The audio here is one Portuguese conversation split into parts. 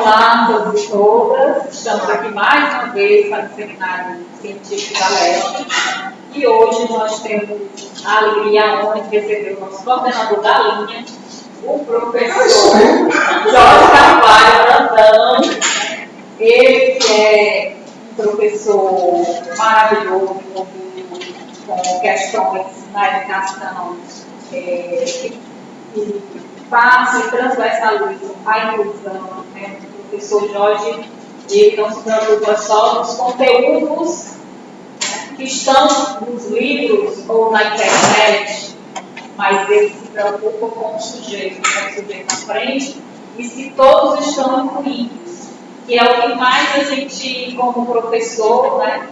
Olá a todos e todas, estamos aqui mais uma vez para o Seminário Científico da Leste e hoje nós temos a alegria e a honra de receber o nosso coordenador da linha, o professor Jorge Carvalho Brandão. Ele que é um professor maravilhoso, com questões na educação que passa e transversaliza a inclusão, né? O professor Jorge, ele não se preocupa só nos conteúdos, né, que estão nos livros ou na internet, mas ele se preocupa com o sujeito, né? O sujeito na frente, e se todos estão incluídos, que é o que mais a gente, como professor, né,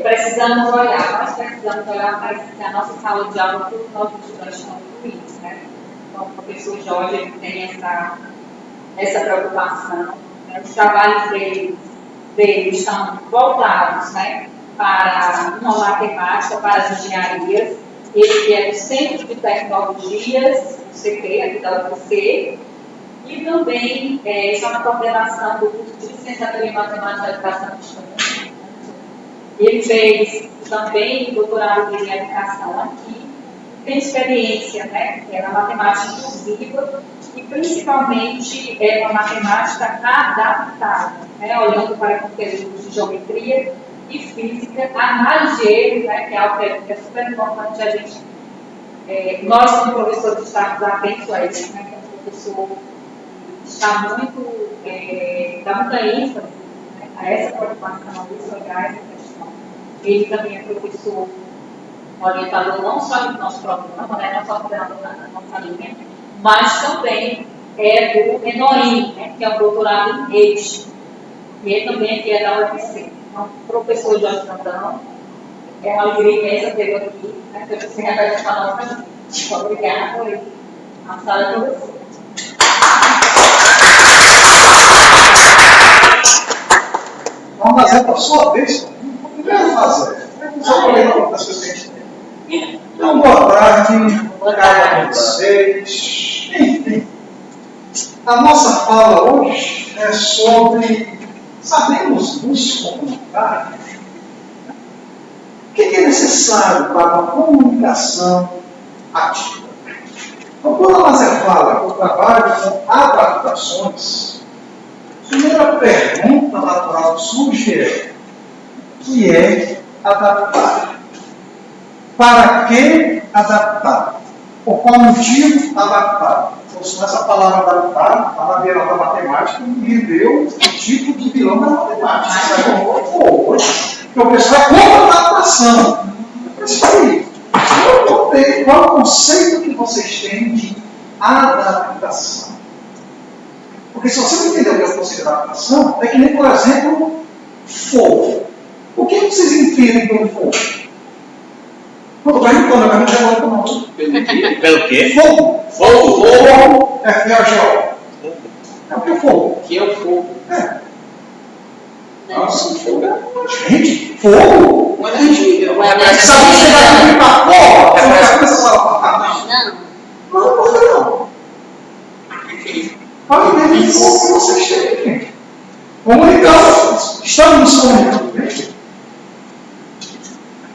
precisamos olhar. Nós precisamos olhar para a nossa sala de aula, todos os nossos estudantes estão incluídos, né? Então, o professor Jorge ele tem essa preocupação. Né? Os trabalhos dele estão voltados, né, para uma matemática, para as engenharias. Ele é do Centro de Tecnologias, o CT, aqui da UFC, e também está na coordenação do curso de Licenciatura em Matemática e Educação de Estudantes. Ele fez também doutorado em Educação aqui, tem experiência, né, na matemática inclusiva e principalmente uma matemática adaptada, né, olhando para conteúdos de geometria e física, a análise de erros, né, que é algo que é super importante a gente, nós como professores estarmos atentos a isso, né, que o professor está muito, dá muita ênfase, né, a essa preocupação dos olhar essa questão. Ele também é professor orientador não só do nosso programa, né, não só coordenador da nossa linha, mas também é do Enorim, né, que é um doutorado em redes. E ele também aqui é da UFC. Então, professor Jorge Brandão, é uma alegria imensa ter aqui, né, que você repete para a nossa vida. Muito obrigada e a sala é de você. Vamos fazer para a sua vez. Primeiro fazer. Só para ler as coisas que a gente tem. Então, boa tarde para vocês. Enfim, a nossa fala hoje é sobre sabemos nos comunicar. O que é necessário para uma comunicação ativa? Então, quando a Mazé fala que eu trabalho com adaptações, a primeira pergunta natural que surge é: o que é adaptar? Para que adaptar? Por qual motivo adaptar? Então, essa palavra adaptar, a madeira da matemática, me deu o tipo de vilão da matemática. Porque o pessoal é contra adaptação. Isso aí. Eu contei qual é o conceito que vocês têm de adaptação. Porque se você não entender o que é o conceito de adaptação, é que nem, por exemplo, fogo. O que vocês entendem pelo fogo? Eu estou perguntando, eu perguntei agora para o nosso. Pelo quê? Fogo. Fogo? Fogo. F-O-G-O. É o que é fogo? O que é o fogo? Nossa, fogo é. Gente, fogo? Mas a gente. Sabe que você vai vir para fora? Você vai ficar com essa sala para cá? Não. Olha bem o que vocês têm, gente. Comunicando. Estamos nos comunicando, gente.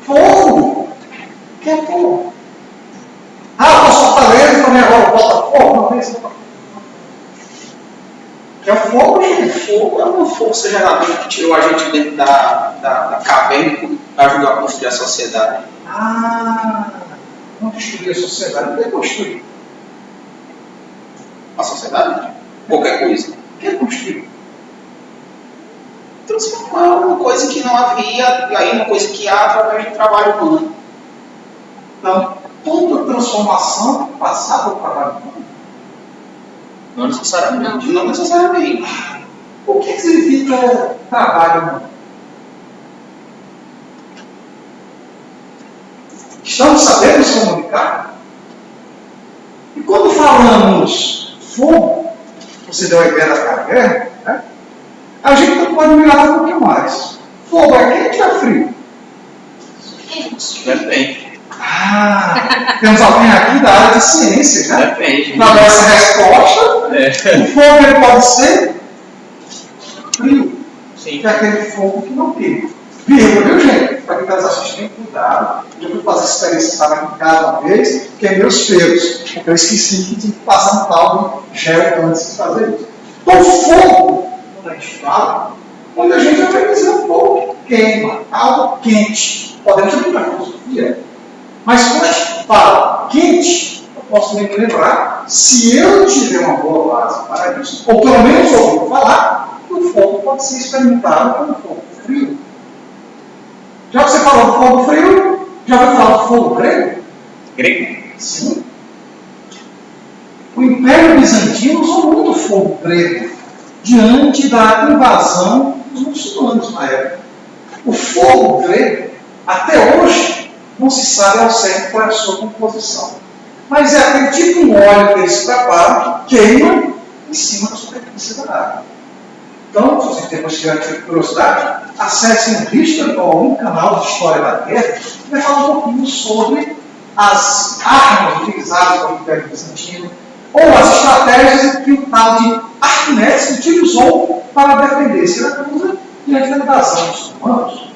Fogo. O que é fogo? Ah, eu sou talento, também agora bota fogo. Não, isso não. O que é fogo, gente? Fogo é uma força geradora que tirou a gente dentro da caverna e ajudou a construir a sociedade. Não destruir a sociedade, não é construir. A sociedade? Qualquer coisa. O que é construir? Transformar uma coisa que não havia, e aí uma coisa que há através do trabalho humano. Então, toda transformação passar pelo trabalho humano? Não necessariamente. Não necessariamente. O que significa trabalho humano? Estamos sabendo nos comunicar? E quando falamos fogo, você deu a ideia da caverna, né? A gente não pode mirar um pouquinho mais. Fogo é quente ou é frio? Depende. Temos alguém aqui da área de ciências, né? Depende. Na nossa resposta, o fogo ele pode ser frio. Sim. Que é aquele fogo que não queima. Viu, gente? Para quem está nos assistindo, cuidado. Eu fui fazer experiência aqui em casa uma vez, queimei os pelos, porque eu esqueci que tinha que passar um tal de gel antes de fazer isso. Então, o fogo, quando a gente fala, muita gente vai dizer um fogo que queima, algo quente. Podemos brincar com filosofia. Mas quando a gente fala quente, eu posso me lembrar, se eu tiver uma boa base para isso, ou pelo menos ouvir falar, o fogo pode ser experimentado como fogo frio. Já que você falou do fogo frio, já ouviu falar do fogo grego? Grego? Sim. O Império Bizantino usou muito fogo grego diante da invasão dos muçulmanos na época. O fogo grego, até hoje, não se sabe ao certo qual é a sua composição. Mas é aquele tipo de óleo que eles preparam que queima em cima da superfície da água. Então, se você depois tiver curiosidade, acesse um History ou um canal de História da Guerra que vai falar um pouquinho sobre as armas utilizadas pelo Império Bizantino ou as estratégias que o tal de Arquimedes utilizou para defender Siracusa diante da invasão dos romanos.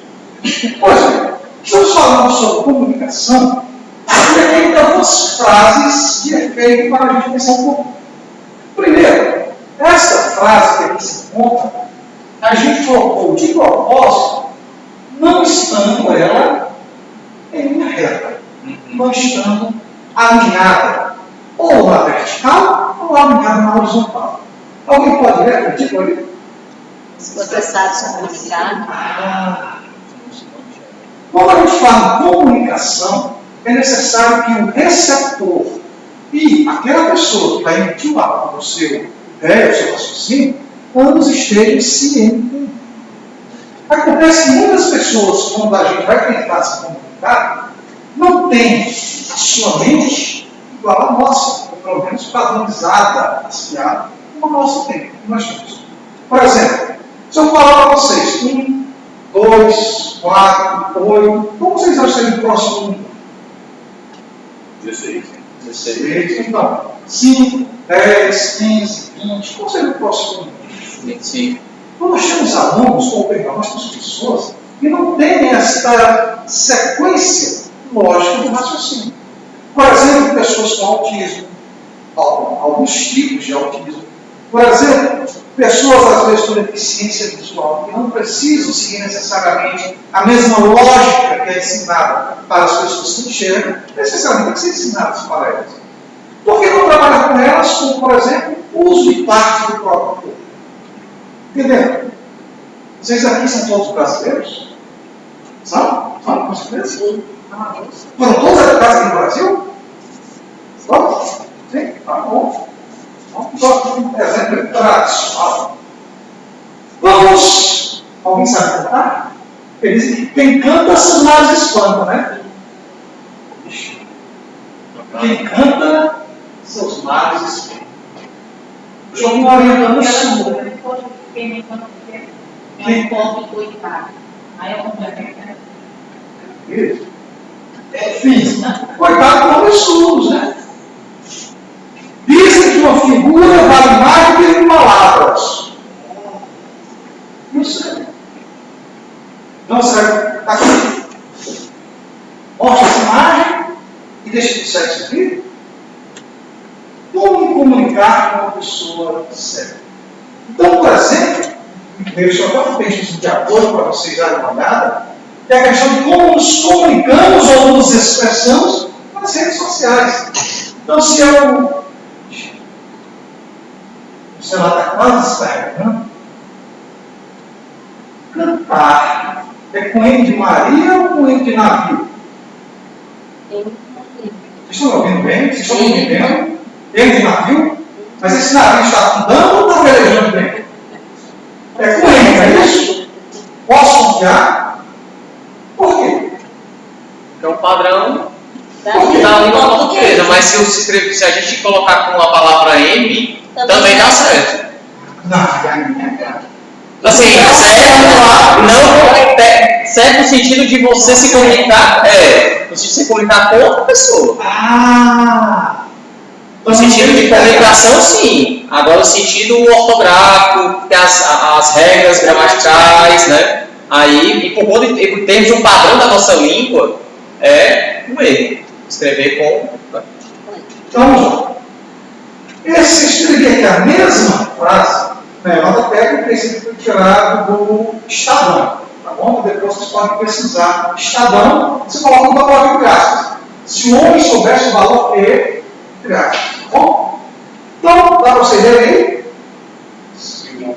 Pois é, estamos falando sobre comunicação e aqui tem algumas frases de efeito para a gente pensar um pouco. Primeiro, essa frase que aqui se encontra, a gente colocou de propósito, não estando ela em linha reta, não estando alinhada, ou na vertical, ou alinhada na horizontal. Alguém pode ler? Tipo ali? Se você sabe se comunicar. Quando a gente fala em comunicação, é necessário que o receptor e aquela pessoa que vai emitir o seu ideia, o seu raciocínio, ambos estejam se entendendo. Acontece que muitas pessoas, quando a gente vai tentar se comunicar, não tem a sua mente igual a nossa, ou pelo menos padronizada, afiada, como a nossa tem, como nós temos. Por exemplo, se eu falar para vocês 1, 2, 4, 8, como vocês acham que seria o próximo número? 16. Então, 5, 10, 15, 20, qual seria o próximo número? 25. Então, nós temos alunos, ou perdão, nós temos pessoas que não têm esta sequência lógica do raciocínio. Por exemplo, pessoas com autismo, alguns tipos de autismo. Por exemplo, pessoas, às vezes, com deficiência visual, que não precisam seguir necessariamente a mesma lógica que é ensinada para as pessoas que enxergam, necessariamente tem que ser ensinadas para elas. Por que não trabalhar com elas com, por exemplo, o uso de parte do próprio corpo? Entendeu? Vocês aqui são todos brasileiros? São? São? Com certeza? Sim. Foram todos educados aqui no Brasil? Todos? Sim? Tá bom. Vamos só um exemplo tradicional. Vamos. Alguém sabe cantar? Eles, quem canta, seus males espanta, né? Quem canta, seus males espanta. Eu estou me orientando isso. Quem é um pobre coitado. Aí eu complemento, né? Isso. Enfim, coitado com os surdos, né? Dizem que uma figura vale mais do que 1.000 palavras. Não sei. Então, será que aqui? Mostra essa imagem e deixa de ser isso aqui. Como me comunicar com uma pessoa cega? Então, por exemplo, eu só estou pedindo de apoio para vocês darem uma olhada, que é a questão de como nos comunicamos ou nos expressamos nas redes sociais. Então, se eu... O celular está quase descarregando. Cantar é com N de Maria ou com N de navio? Sim. Vocês estão me ouvindo bem? Vocês estão me entendendo? N de navio? Mas esse navio está afundando ou está velejando bem? É com N, não é isso? Posso confiar? Por quê? É um padrão Por quê? da língua portuguesa, mas se a gente colocar com a palavra M, também dá certo. Assim, certo no sentido de você se comunicar, você se comunicar com outra pessoa. Ah! No sentido de comunicação, sim. Agora o sentido ortográfico, tem as regras gramaticais, né? Aí, e por termos um padrão da nossa língua, é um erro. Escrever com... Então, esse escrever aqui a mesma frase, né, nota pega o princípio que foi tirado do Estadão, tá bom? Depois vocês podem precisar. Estadão, você coloca uma palavra entre aspas. Se o homem soubesse o valor que entre aspas, tá bom? Então, dá para vocês verem aí?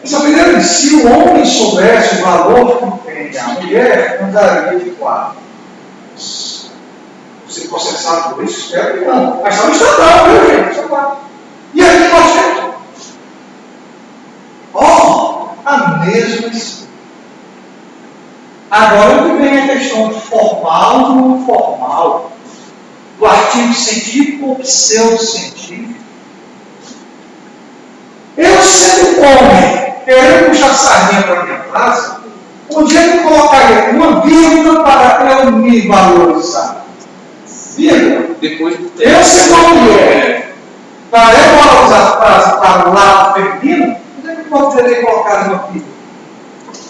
Essa primeira diz, se o homem soubesse o valor que tem a mulher, andaria de quadro. Você processado por isso? Espero que não. Mas está no Estadão, viu, gente? Estadão. E aqui nós temos. A mesma história. Agora que vem a questão de formal e não formal, do artigo científico ou pseudocientífico. Eu, sendo homem, querendo puxar sardinha para a minha frase, onde é que eu colocaria uma vírgula para eu me valorizar? Vírgula. Depois do Eu, sendo uma mulher, para eu valorizar a frase para o lado feminino, onde é que eu poderia colocar uma vírgula?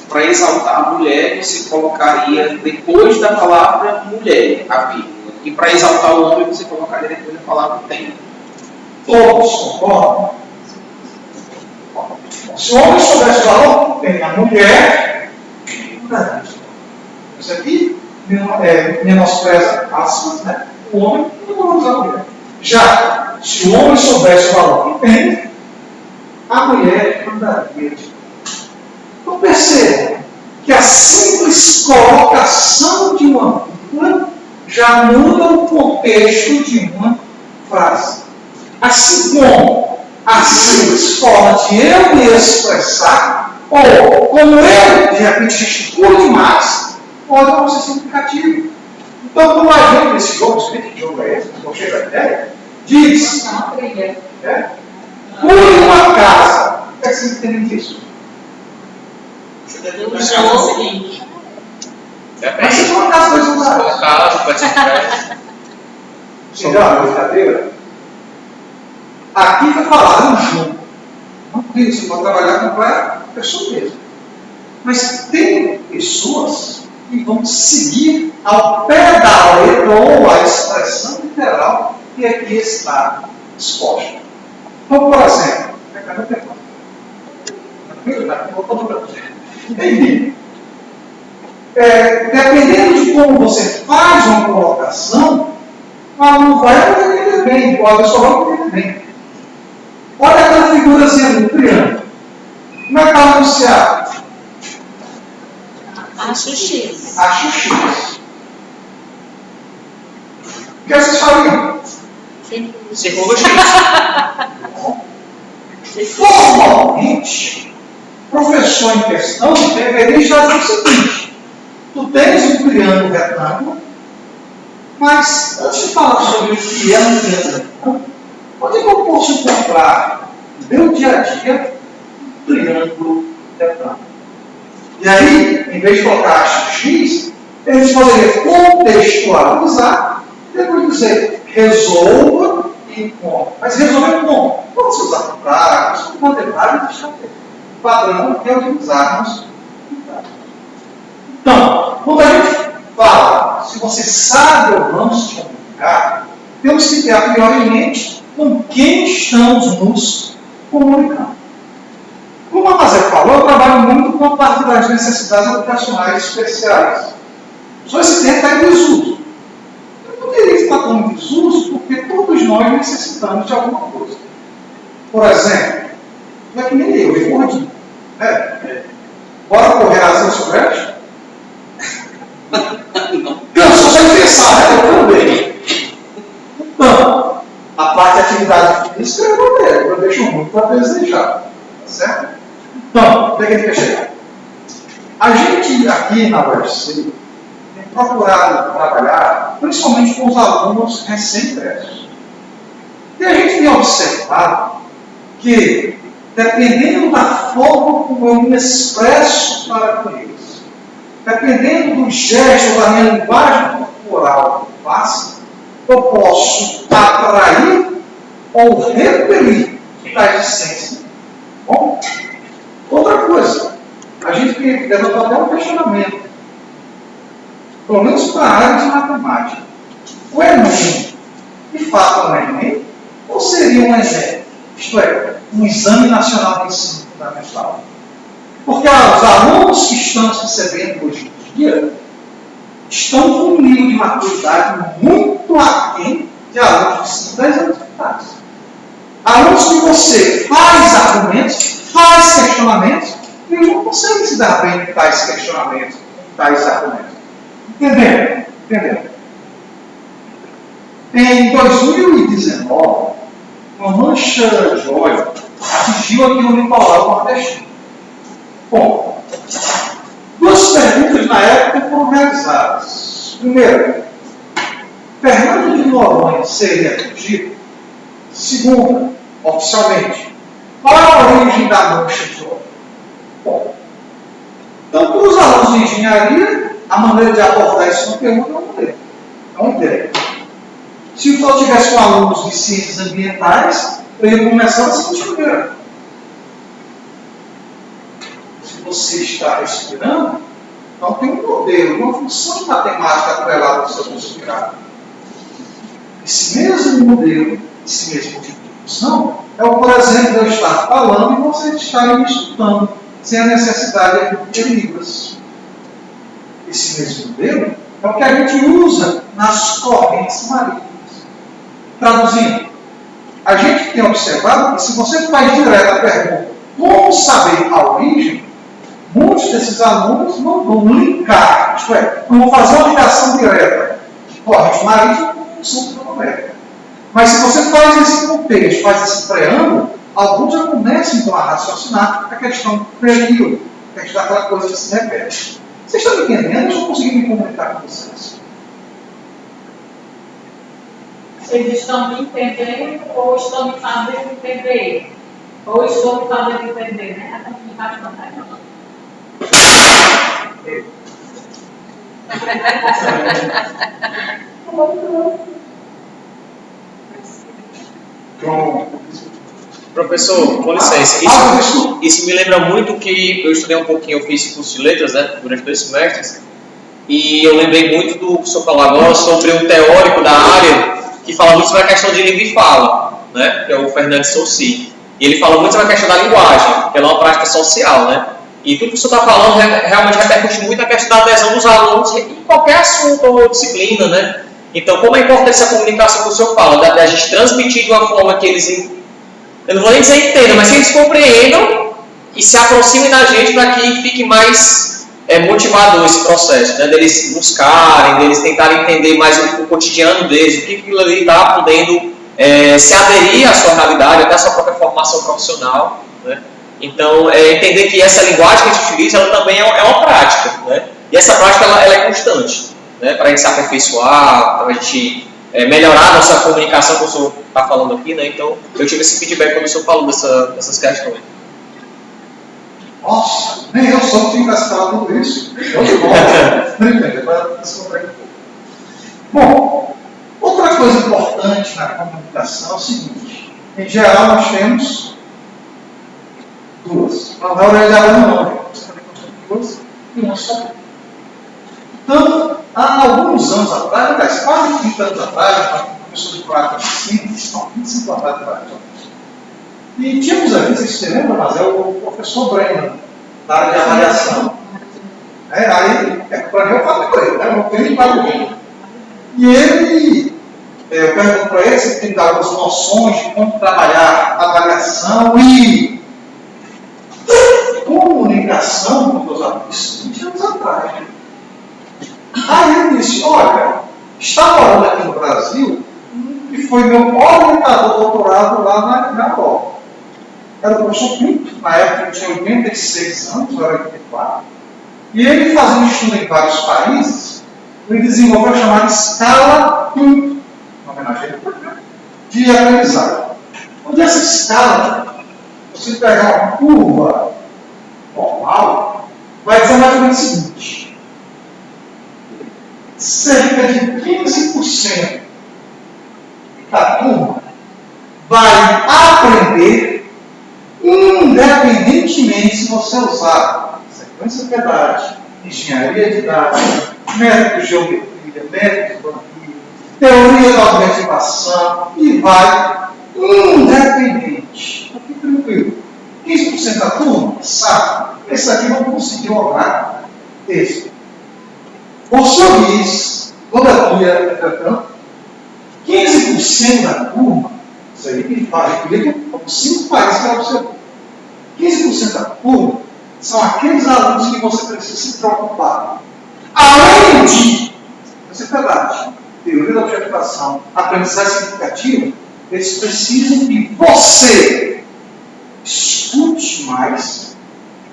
Para exaltar a mulher, você colocaria depois da palavra mulher, a vírgula. E para exaltar o homem, você colocaria depois da palavra tem. Todos concordam? Se o homem soubesse o valor que tem a mulher, isso aqui menospreza aspas, né? O homem não valoriza a mulher. Já, se o homem soubesse o valor que tem, a mulher andaria de. Então percebam que a simples colocação de uma vírgula já muda o contexto de uma frase. Assim como a simples forma de eu me expressar, ou como eu, de repente, gesticulo demais, pode não ser significativo. Então, como a gente nesse jogo, que jogo é esse? Não chega a ideia, diz: pule uma casa. O que é que vocês entendem disso? O jogo seguinte. Mas se for uma casa, dois lugares. Uma casa, pode ser Entendeu a brincadeira? Aqui vai falar um jogo. Não tem, você pode trabalhar com a pessoa mesmo. Mas tem pessoas que vão seguir ao pé da letra ou a expressão literal que aqui está exposta. Então, por exemplo, entendi. Dependendo de como você faz uma colocação, o aluno vai entender bem, o pessoal vai entender bem. Olha aquela figurazinha do triângulo. Como é que está anunciado? Acho X. Acho X. O que vocês fariam? Círculo X. Formalmente, o professor em questão deveria estar dizendo o seguinte: tu tens um triângulo retângulo, mas antes de falar sobre o que é um triângulo retângulo, onde é que eu posso encontrar no meu dia a dia um triângulo retângulo? E aí, em vez de colocar X, eles poderiam contextualizar e depois dizer resolva e encontre. Mas resolver como? Pode se usar para práticos, como matemática, deixa eu ver. O padrão é utilizarmos. Então, quando a gente fala, se você sabe ou não se comunicar, temos que ter a priori em mente com quem estamos nos comunicando. Como a Mazé falou, eu trabalho muito com a parte das necessidades educacionais especiais. Só esse termo está em desuso. Eu poderia estar em desuso porque todos nós necessitamos de alguma coisa. Por exemplo, não é que nem eu gordinho. Bora correr a ação silvestre? Cansou sem pensar, né? Eu também. Então, a parte de atividade física eu deixo muito para desejar. Tá certo? Então, onde é que a gente quer chegar? A gente aqui na UFC tem procurado trabalhar principalmente com os alunos recém-ingressos. E a gente tem observado que, dependendo da forma como eu me expresso para com eles, dependendo do gesto da minha linguagem corporal que eu faço, eu posso atrair ou repelir tais discências. Bom, outra coisa, a gente levantou até um questionamento, pelo menos para a área de matemática. O Enem, de fato, é um Enem? Ou seria um Enem? Isto é, um Exame Nacional de Ensino Fundamental? Porque os alunos que estamos recebendo hoje em dia estão com um nível de maturidade muito aquém de alunos de 5, 10 anos de idade. Alunos que você faz argumentos, faz questionamentos, e eles não conseguem se dar bem com tais questionamentos, com tais argumentos. Entendendo? Entendendo? Em 2019, uma mancha de óleo atingiu aqui o litoral nordestino. Bom, duas perguntas na época foram realizadas. Primeiro, Fernando de Noronha seria atingido? Segunda, oficialmente, qual é a origem da mancha de óleo? Bom, então, para os alunos de engenharia, a maneira de abordar isso na pergunta é uma ideia. Se eu tivesse com alunos de ciências ambientais, eu ia começar da seguinte maneira. Se você está respirando, então tem um modelo, uma função matemática atrelada ao seu respirar. Esse mesmo modelo, esse mesmo tipo de função, é o, por exemplo, eu estar falando e vocês estarem me escutando, sem a necessidade de libras. Esse mesmo modelo é o que a gente usa nas correntes marítimas. Traduzindo, a gente tem observado que se você faz direto a pergunta como saber a origem, muitos desses alunos não vão linkar, isto é, não vão fazer uma ligação direta de corrente marítima com função trigonométrica. Mas se você faz esse contexto, faz esse preâmbulo, alguns já começam então a raciocinar a questão do período, a questão daquela coisa que se repete. Vocês estão me entendendo? Eu estou conseguindo me comunicar com vocês. Vocês estão me entendendo ou estão me fazendo entender? Ou estou me fazendo entender, né? A comunicação Professor, com licença, isso me lembra muito que eu estudei um pouquinho, eu fiz curso de letras, né, durante 2 semestres, e eu lembrei muito do que o senhor falou agora sobre um teórico da área que fala muito sobre a questão de língua e fala, né, que é o Fernando Saussure. E ele fala muito sobre a questão da linguagem, que ela é uma prática social, né? E tudo que o senhor está falando realmente repercute muito a questão da adesão dos alunos em qualquer assunto ou disciplina, né? Então, como é importante essa comunicação que o senhor fala, da gente transmitir de uma forma que eles, eu não vou nem dizer entendam, mas que eles compreendam e se aproximem da gente para que fique mais motivador esse processo, né? Deles buscarem, deles tentarem entender mais o cotidiano deles, o que aquilo ali está podendo se aderir à sua realidade, até à sua própria formação profissional, né? Então, entender que essa linguagem que a gente utiliza, ela também é uma prática, né? E essa prática, ela é constante, né? Para a gente se aperfeiçoar, para a gente melhorar a nossa comunicação, como o senhor está falando aqui, né? Então, eu tive esse feedback quando o senhor falou dessas questões. Nossa, nem eu sou que tinha que falar tudo isso. Show de bola. Bom, outra coisa importante na comunicação é o seguinte. Em geral, nós temos duas. Na verdade, não. Duas e uma só. Então, há alguns anos atrás, quase 30 anos atrás, começou de 25 anos atrás. E tínhamos aqui, vocês se lembram, mas é o professor Brennan, da área de avaliação. Aí, para mim, eu falo com ele, né? Eu tenho que e ele, eu pergunto para ele se ele tem dado algumas noções de como trabalhar a avaliação e comunicação com os alunos 20 anos atrás. Aí ele disse, olha, está morando aqui no Brasil, que foi meu orientador doutorado lá na Europa. Era o professor Pinto, na época ele tinha 86 anos, era 84, e ele fazia um estudo em vários países, ele desenvolveu a chamada escala Pinto, em homenagem de aprendizagem. Onde essa escala, você pegar uma curva normal, vai dizer mais ou menos o seguinte: cerca de 15% da turma vai aprender independentemente se você usar sequência de verdade, engenharia de dados, método de geometria, método de banquilho, teoria da objetivação, e vai independente. Fique tranquilo. 15% da turma, sabe? Esse aqui não conseguiu lograr esse. Por sorriso, todavia, entretanto, 15% da turma, isso aí que replica os 5 países que ela observou. 15% da turma são aqueles alunos que você precisa se preocupar. Além de, essa é verdade, teoria da objetivação, aprendizagem significativa, eles precisam que você escute mais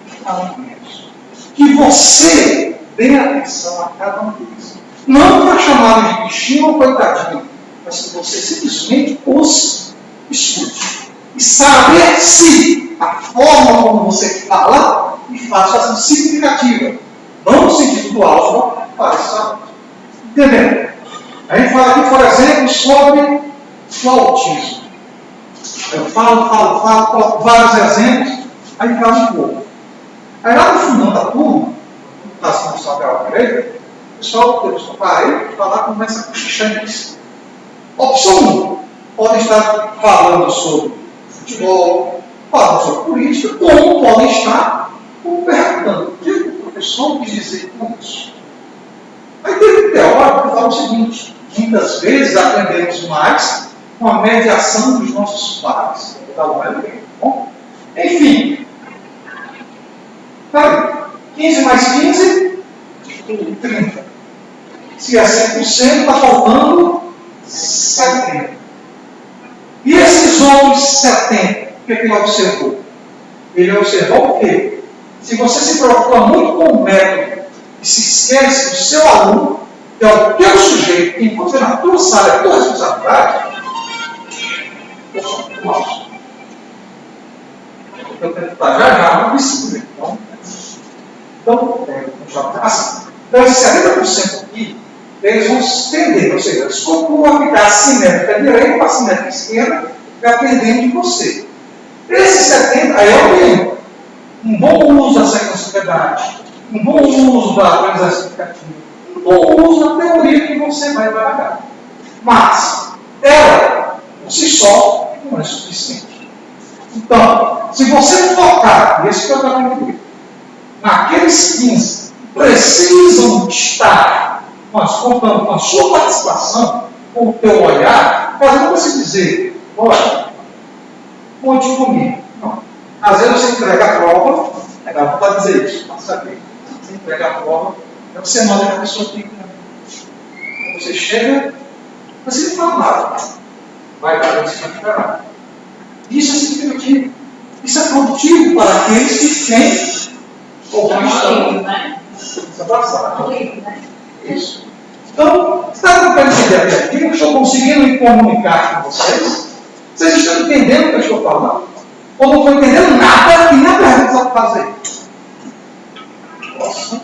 e fale menos. Que você dê atenção a cada um deles. Não para chamá-lo de bichinho ou coitadinho, mas que você simplesmente ouça, escute. E saber se a forma como você fala e faz fazer significativa. Não no sentido do álgebra, parece. Entendendo? A gente fala aqui, por exemplo, sobre o autismo. Eu falo, coloco vários exemplos, aí cala um pouco. Aí lá no final da turma, está se mostrando pela direita, o pessoal parei de falar, começa a cochichar nisso. Opção 1, podem estar falando sobre futebol, falando sobre política, como podem estar perguntando o que o professor quis dizer com isso. Aí tem um teórico que fala o seguinte: muitas vezes aprendemos mais com a mediação dos nossos pais. Bom, enfim. Tá, 15 mais 15, 30. Se é 100%, está faltando 70. E esses outros 70, o que ele observou? Ele observou o quê? Se você se preocupa muito com o método e se esquece do seu aluno, que é o teu sujeito, que enquanto você na tua sala é a tua responsabilidade, eu tenho que estar já no princípio. Então, esse 70% aqui, eles vão se estender, ou seja, eles procuram ficar assimétrica à direita para assimétrica à esquerda, dependendo de você. Esse 70% aí é o mínimo. Um bom uso da sequencialidade, um bom uso da aprendizagem significativa, um bom uso da teoria que você vai trabalhar. Mas, ela, por si só, não é suficiente. Então, se você focar, e esse que eu estou falando, naqueles 15 precisam estar contando com a sua participação, com o teu olhar, fazendo você dizer: olha, conte comigo. Não. Às vezes você entrega a prova, dá vontade de dizer isso, mas saber. Você entrega a prova, é você manda que a pessoa fica. Quando você chega, você não fala nada. Vai dar você vai ficar. Isso é significativo. Isso é produtivo para aqueles que têm ou não estão. Né? Isso é passado. Né? Isso. Então, está tentando entender até aqui? Eu estou conseguindo me comunicar com vocês? Vocês estão entendendo o que eu estou falando? Ou não estão entendendo nada e nem pergunta para fazer? Nossa.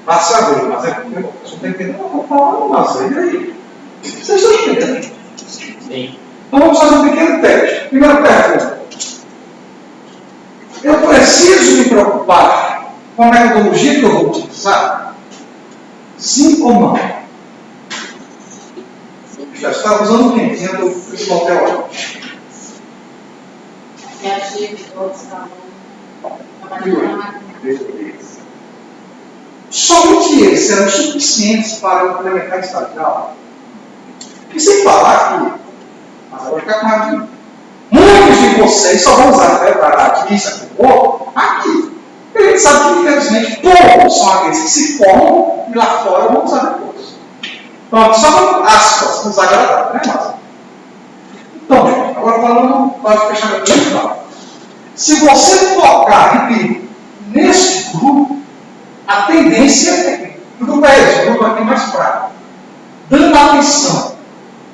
Vai saber, mas é porque eu estou entendendo, eu vou falar, mas aí. Vocês estão entendendo? Sim. Então vamos fazer um pequeno teste. Primeira pergunta. Eu preciso me preocupar com a metodologia que eu vou utilizar? Sim ou não? Já estava usando quem? Dentro do principal teórico. Somente eles serão suficientes para implementar esse estagiário. E sem falar que, mas eu vou ficar com aqui, muitos de vocês só vão usar a verdade, isso, aqui. E a gente sabe que, infelizmente, poucos são aqueles que se formam e lá fora vão usar depois. Então, só aspas, desagradável, né, Márcio? Então, gente, agora falando para fechar meu tempo, se você focar, repito, nesse grupo, a tendência é que o grupo é esse, o grupo aqui mais fraco. Dando atenção.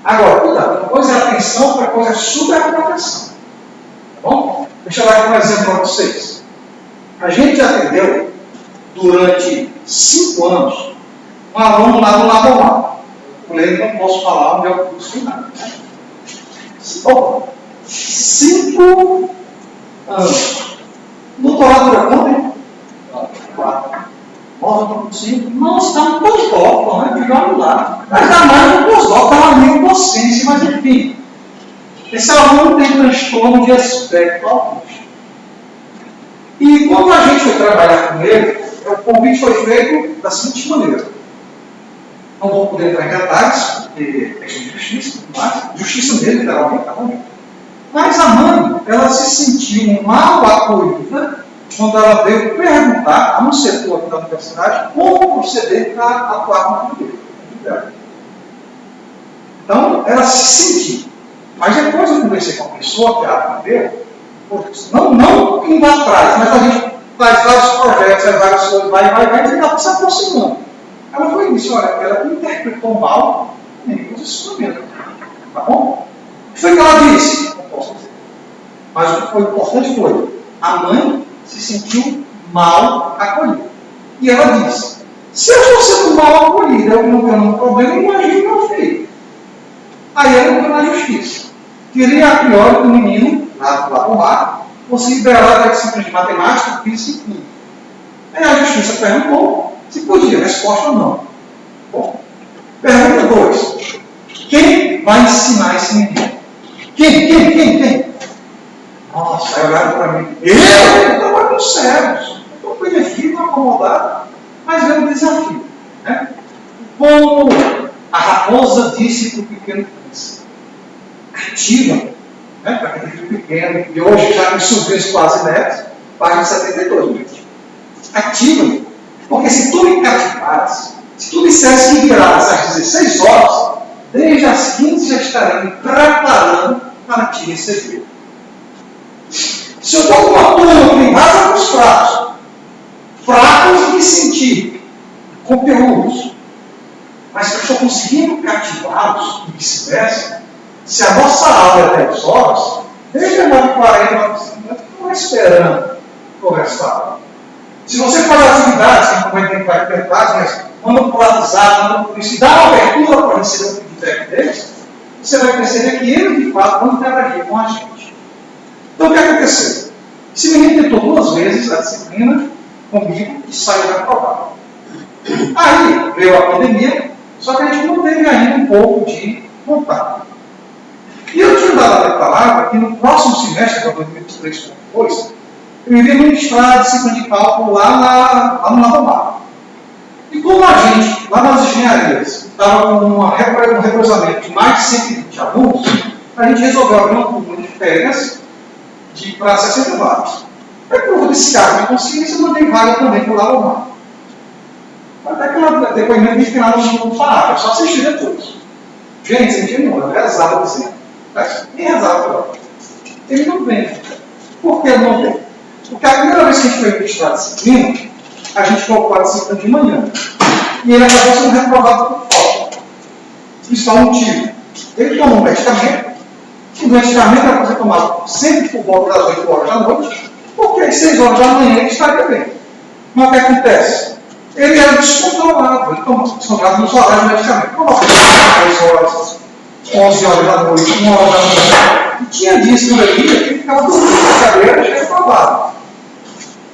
Agora, cuidado, uma coisa é atenção, outra coisa é superatenção. Tá bom? Deixa eu dar um exemplo para vocês. A gente atendeu, durante 5 anos, um aluno lá do Lagoar. Eu falei, não posso falar onde é o curso final. Bom, 5 anos. Doutorado dura quanto tempo? 4. 9,5. Nossa, está um pós-doc, né? Digamos lá. Mas dá mais um pós-doc, está uma língua docência, mas enfim. Esse aluno tem transtorno de aspecto autista. E quando a gente foi trabalhar com ele, o convite foi feito da seguinte maneira. Não vou poder entrar em detalhes, porque é questão de justiça, justiça mesmo, literalmente, tá bom? Mas a mãe, ela se sentiu mal acolhida quando ela veio perguntar a um setor aqui da universidade como proceder para atuar com o filho dele. Então, ela se sentiu. Mas depois eu conversei com a pessoa que ela atendeu, não indo atrás, mas a gente faz vários projetos, várias coisas, vai, e ela se aproximando. Ela foi isso, olha, ela interpretou mal o posicionamento. Tá bom? O que foi que ela disse? Não posso dizer. Mas o que foi importante foi, a mãe se sentiu mal acolhida. E ela disse, se eu estou sendo mal acolhida, eu não tenho nenhum problema, imagine meu filho. Aí ela entrou na justiça. Queria a priori que o menino, lá do mar, fosse liberado da disciplina de matemática, física e química. Aí a justiça perguntou se podia. Resposta não. Bom, pergunta 2. Quem vai ensinar esse menino? Quem? Nossa, aí olharam para mim. Eu estava com cegos. Eu fui aqui, estou acomodado, mas é um desafio. Né? Como a raposa disse para o pequeno príncipe, ativa, né, para aquele filho pequeno, e hoje já me sobrinhos quase netos, página 72. Ativa, porque se tu me cativares, se tu disseres que virás às 16 horas, desde as 15 já estarei me preparando para te receber. Se eu estou com uma turma que rasa com os fracos em que sentido? Conteúdos. Mas se eu estou conseguindo cativá-los e vice-versa, se a nossa aula é 10 horas, desde as 9h40, 9h50, não esperando conversar. Se você faz atividades, que não vai ter mas manda para o WhatsApp, manda para isso, e dá uma abertura para receber o feedback deles, você vai perceber que eles, de fato, vão interagir com a gente. Então, o que aconteceu? Esse menino tentou 2 vezes a disciplina comigo e saiu reprovado. Aí veio a pandemia, só que a gente não teve ainda um pouco de contato. E eu tinha dado a palavra que no próximo semestre, que é 2023, eu iria ministrar a disciplina de cálculo lá no Ladomar. E como a gente, lá nas engenharias, estava com um revezamento de mais de 120 alunos, a gente resolveu abrir uma turma de férias para 60 vagas. Aí, por desse cargo de consciência, eu mandei vaga também para o Ladomar. Até que ela depoimento de final no parágrafo, é só assistir depois. Gente, sem dia nenhum, eu rezava dizendo. Mas nem rezava para ela. Ele não vem. Por que ele não vem? Porque a primeira vez que a gente foi ministrar a disciplina, a gente colocou a disciplina de manhã. E ele acabou sendo reprovado por falta. Isso é um motivo. Ele tomou um medicamento, o medicamento era para ser tomado sempre por volta das 8 horas da noite, porque às 6 horas da manhã ele estaria bem. Mas o que acontece? Ele era descontrolado, ele tomava descontrolado nos horários do medicamento. Tomava 10 horas, 11 horas da noite, 1 hora da manhã. E tinha dias que ele ficava dormindo na cadeira e reprovado.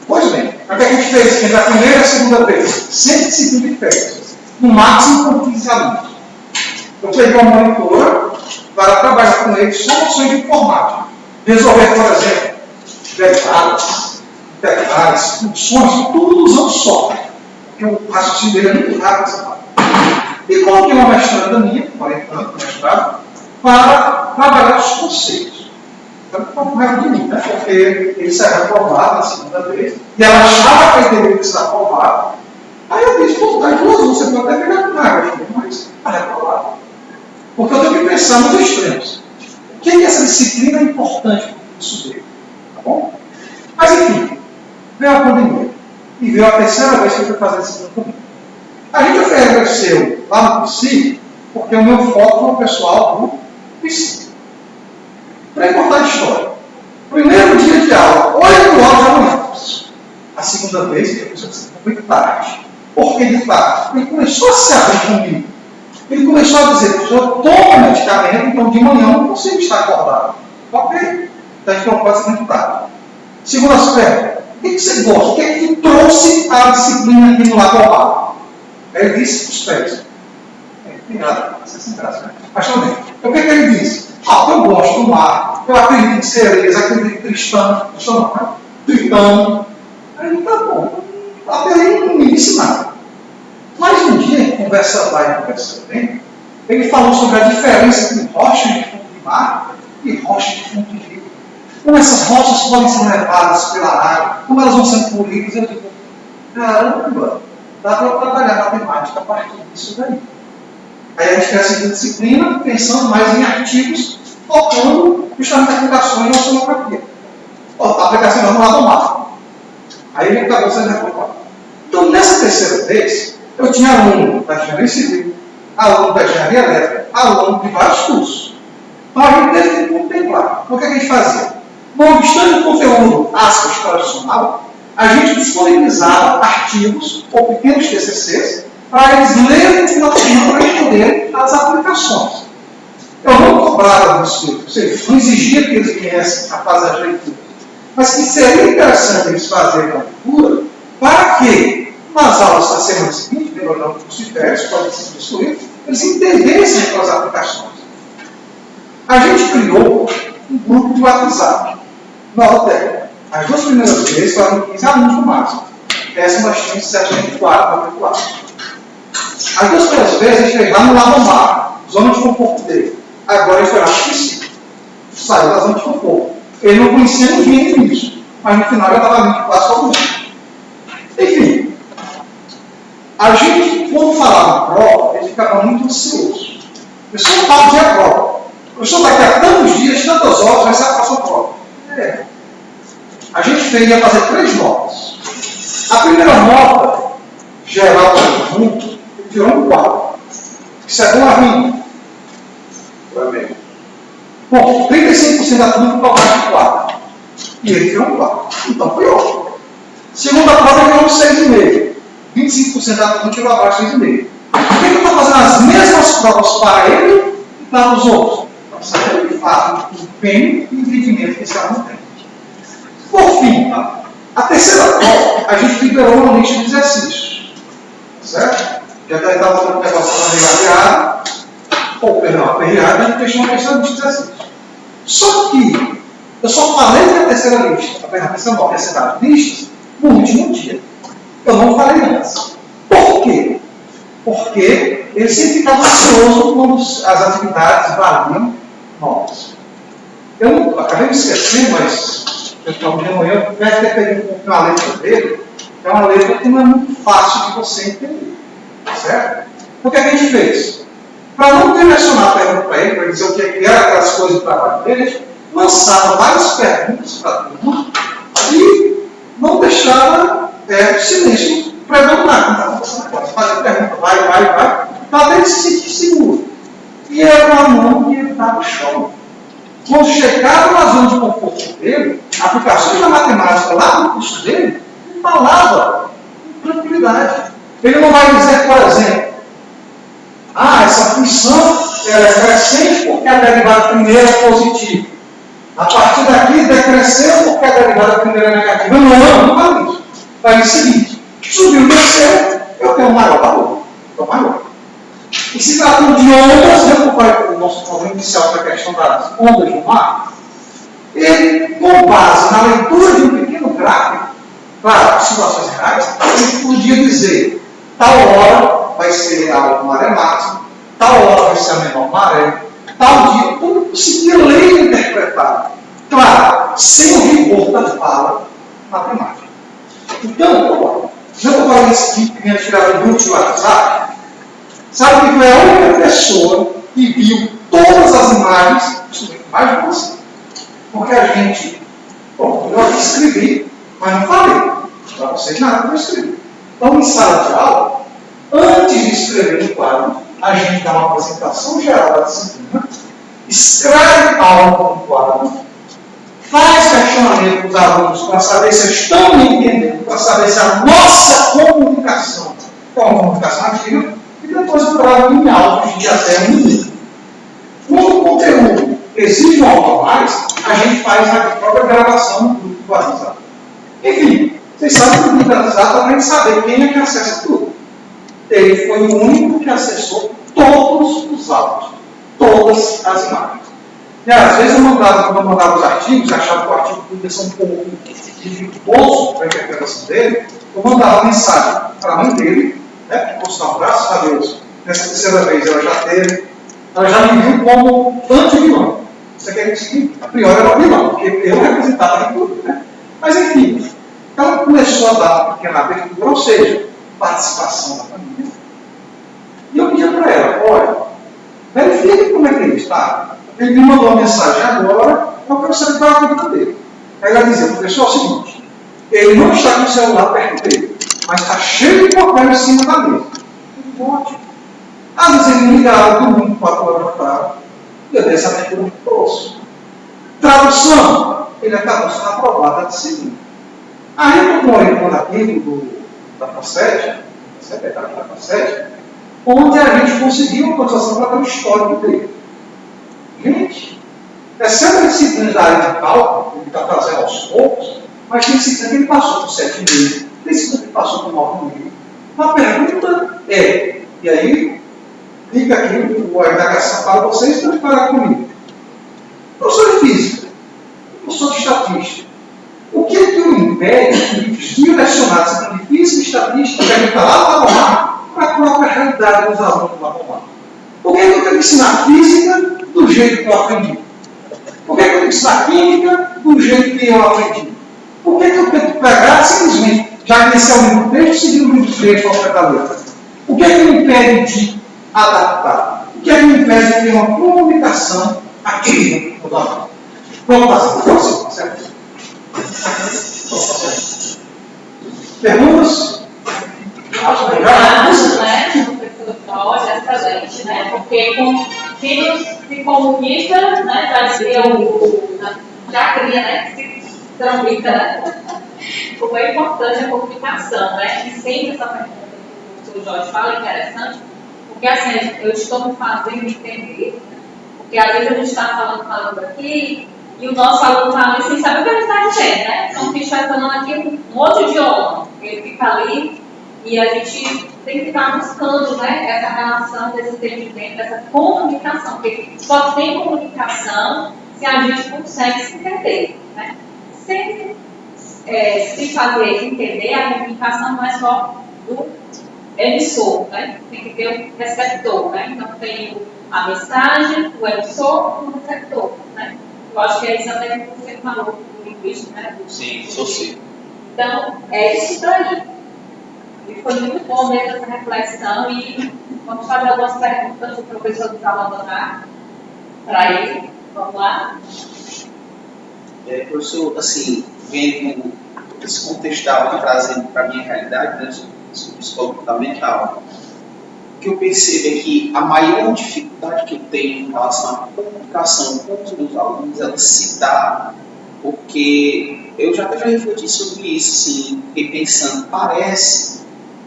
Pois bem, o que a gente fez entre a primeira e a segunda vez? 150 de férias, no máximo com 15 alunos. Eu peguei uma monitora para trabalhar com eles soluções de informática. Resolver, por exemplo, derivadas, integrais, funções, tudo usando software. Porque o raciocínio dele é muito rápido essa parte. E coloquei uma mestranda minha, 40 anos, mestrado, para trabalhar os conceitos. Então, foi um erro de mim, né? Porque ele saiu reprovado na segunda vez, e ela achava que a entender que estava reprovado. Aí eu disse, pô, das 2 você pode até pegar com raiva, mas está reprovado. Porque eu tenho que pensar nos extremos. O que é que essa disciplina é importante para o curso dele? Tá bom? Mas enfim, veio a pandemia. E veio a terceira vez que eu fui fazer disciplina comigo. A gente ofereceu lá no PSI, porque o meu foco foi o pessoal do PSI. Para contar a história. Primeiro dia de aula, 8 horas da manhã. A segunda vez que eu fiz a disciplina foi tarde. Por que de tarde? Ele começou a se abrir comigo. Ele começou a dizer, eu tomo medicamento, então de manhã eu não consigo estar acordado. Ok. Então a gente não pode ser manipulado. Segundo aspecto, o que você gosta? O que é que trouxe a disciplina aqui no lado global? Ele disse os pés. Tem nada, isso é sem graça, né? Mas também. Então o que ele disse? Eu gosto do mar, eu acredito em sereias, acredito em tritão. Aí tá bom. Até aí não me disse nada. Mas um dia, conversa vai e conversa vem, ele falou sobre a diferença entre rocha de fundo de mar e rocha de fundo de rio. Como essas rochas podem ser levadas pela água, como elas vão sendo polidas. Eu digo, caramba, dá para eu trabalhar matemática a partir disso daí. Aí a gente quer seguir disciplina, pensando mais em artigos, focando justamente em aplicações de oceanografia. A aplicação não lá do mar. Aí ele acabou sendo reprovado. Então, nessa terceira vez, eu tinha aluno da engenharia civil, aluno da engenharia elétrica, aluno de vários cursos. Então, a gente teve que contemplar. O que a gente fazia? Não obstante o conteúdo, aspas, tradicional, a gente disponibilizava artigos ou pequenos TCCs para eles lerem no final de semana para entenderem as aplicações. Eu não cobrava do estudo, ou seja, não exigia que eles viessem a fazer as leituras, mas que seria interessante eles fazerem a leitura para que, nas aulas da semana seguinte, pelo não curso de férias, podem se construir, eles entendessem aquelas aplicações. A gente criou um grupo de WhatsApp, na UTEC. As duas primeiras vezes foram 15 alunos no máximo. Essa nós tínhamos 74, 94. As duas primeiras vezes a gente fez lá no Lado Mar, zona de conforto dele. Agora ele foi lá no princípio. Saiu da zona de conforto. Ele não conhecia ninguém no início, mas no final já estava muito quase todo mundo. Enfim, a gente, quando falava na prova, ele ficava muito ansioso. Eu só não falo de a prova. Eu sou daqui a tantos dias, tantas horas, vai ser a próxima prova. A gente ia fazer 3 notas. A primeira nota, geral do conjunto, ele tirou um 4. Isso é bom a mim. Bom, 35% da turma ficou abaixo de 4. E ele tirou um 4. Então foi ótimo. Segunda prova, ele tirou um 6,5. 25% da turma tirou abaixo de 6,5. Por que eu estou fazendo as mesmas provas para ele e para os outros? Para saber de fato o empenho e entendimento que esse aluno tem. Por fim, a terceira prova, a gente liberou uma lista de exercícios. Certo? Já deve estar botando o negócio na regadeada, ou perdão, a perreada, a gente deixou uma lista de exercícios. Só que eu só falei da terceira lista, a terceira listas, no último dia. Eu não falei antes. Por quê? Porque ele sempre ficava ansioso quando as atividades valiam novas. Eu acabei me esquecendo, mas eu estava de manhã, eu deve ter pegado um pouco na letra dele, é uma letra que não é muito fácil de você entender. Certo? O que a gente fez? Para não direcionar a pergunta para ele, para dizer o que era aquelas coisas do trabalho dele, a gente lançava várias perguntas para a turma e não deixava silêncio predominar. Então, fazer pergunta, vai, para ele se sentir seguro. E era um aluno que ele estava chorando. Quando chegava na zona de conforto dele, aplicações da matemática lá no curso dele, ele falava com tranquilidade. Ele não vai dizer, por exemplo, essa função é crescente porque a derivada primeira é positiva. A partir daqui, decresceu porque a derivada primeira é negativa. Não vale isso. Vai dizer o seguinte: subiu, desceu, eu tenho um maior valor. Então, maior. E se tratando de ondas, recuperar o nosso problema inicial para a questão das ondas do mar, ele, com base na leitura de um pequeno gráfico, claro, situações reais, ele podia dizer: tal hora vai ser a alta maré máxima, tal hora vai ser a menor maré, tal dia, tudo conseguia ler e interpretar. Claro, sem o rigor da fala matemática. Então, já que eu falei isso que tinha tirado do grupo de WhatsApp, sabe que foi a única pessoa que viu todas as imagens, mais de você. Porque a gente, eu aqui escrevi, mas não falei. Para vocês nada, eu escrevi. Então, em sala de aula, antes de escrever no quadro, a gente dá uma apresentação geral da disciplina, escreve algo no quadro, faz questionamento para os alunos para saber se eles estão me entendendo, para saber se a nossa comunicação é uma comunicação ativa, e depois eu trago em áudio de até 1 minuto. Quando o conteúdo exige um algo a mais, a gente faz a própria gravação do WhatsApp. Enfim, vocês sabem que o grupo do WhatsApp também saber quem é que acessa tudo. Ele foi o único que acessou todos os áudios, todas as imagens. E às vezes quando eu mandava os artigos, achava que o artigo podia ser um pouco dificultoso para a interpretação dele, eu mandava mensagem para a mãe dele, né, mostrar graças a Deus, nessa terceira vez ela já me viu como anti-vilão. Isso quer dizer que a priori era vilão, porque eu representava em tudo, né? Mas enfim, ela começou a dar uma pequena abertura, ou seja, participação da família. E eu pedia para ela, olha, verifique como é que ele está. Ele me mandou uma mensagem agora, eu quero saber qual é a vida dele. Aí ela dizia, professor, é o seguinte, ele não está com o celular perto dele, mas está cheio de papel em cima da mesa. Ótimo. Às vezes ele me ligava domingo, 4 horas da tarde, e eu dei essa abertura muito próximo. Tradução, ele acabou sendo aprovado de seguinte. Aí eu estou orientando aqui da PACED, secretário da PACED, onde a gente conseguiu uma cotação para ver o histórico dele. Gente, é sempre a disciplina da área de cálculo, que ele está trazendo aos poucos, mas tem disciplina que ele passou por 7,5, tem disciplina que ele passou por 9,5. A pergunta é, e aí, fica aqui a indagação para vocês para falar comigo. Professor de física, professor de estatística, o que é que o impede de direcionar disciplina de física e estatística que a gente está lá na tomar para a própria realidade dos alunos lá tomar? Por que eu tenho que ensinar física do jeito que eu aprendi? Por que eu tenho que ensinar química do jeito que eu aprendi? Por que eu tenho que pegar simplesmente, já que esse é o livro texto, seguir o livro texto ao pé da letra? O que é que me impede de adaptar? O que é que me impede de ter uma comunicação aqui no aluno? Vamos fazer, certo? Perguntas? Obrigado, né, professor Jorge, excelente, né? Porque com filhos se comunica, né? Já dizia já cria, né? Se tramita, né? Como é importante a comunicação, né? E sempre essa pergunta que o professor Jorge fala é interessante, porque assim, eu estou me fazendo entender, porque às vezes a gente está falando aqui, e o nosso aluno está ali sem saber o que ele está dizendo, né? Então, o que está falando aqui um outro idioma, ele fica ali e a gente tem que estar buscando, né, essa relação, desse entendimento, dessa comunicação, porque só tem comunicação se a gente consegue se entender, né? Sempre se fazer entender, a comunicação não é só do emissor, né? Tem que ter um receptor, né? Então, tem a mensagem, o emissor e o receptor, né? Eu acho que é isso até que você falou do linguístico, né? Sim, sou sim. Então, é isso daí. E foi muito bom mesmo essa reflexão e vamos fazer algumas perguntas para o professor nos abandonar para ele. Vamos lá. Professor, assim, vendo esse contexto estava trazendo para a minha realidade, né, sobre psicólogo fundamental, o que eu percebo é que a maior dificuldade que eu tenho em relação à comunicação com os meus alunos, ela se dá porque eu já refleti sobre isso, assim, fiquei pensando, parece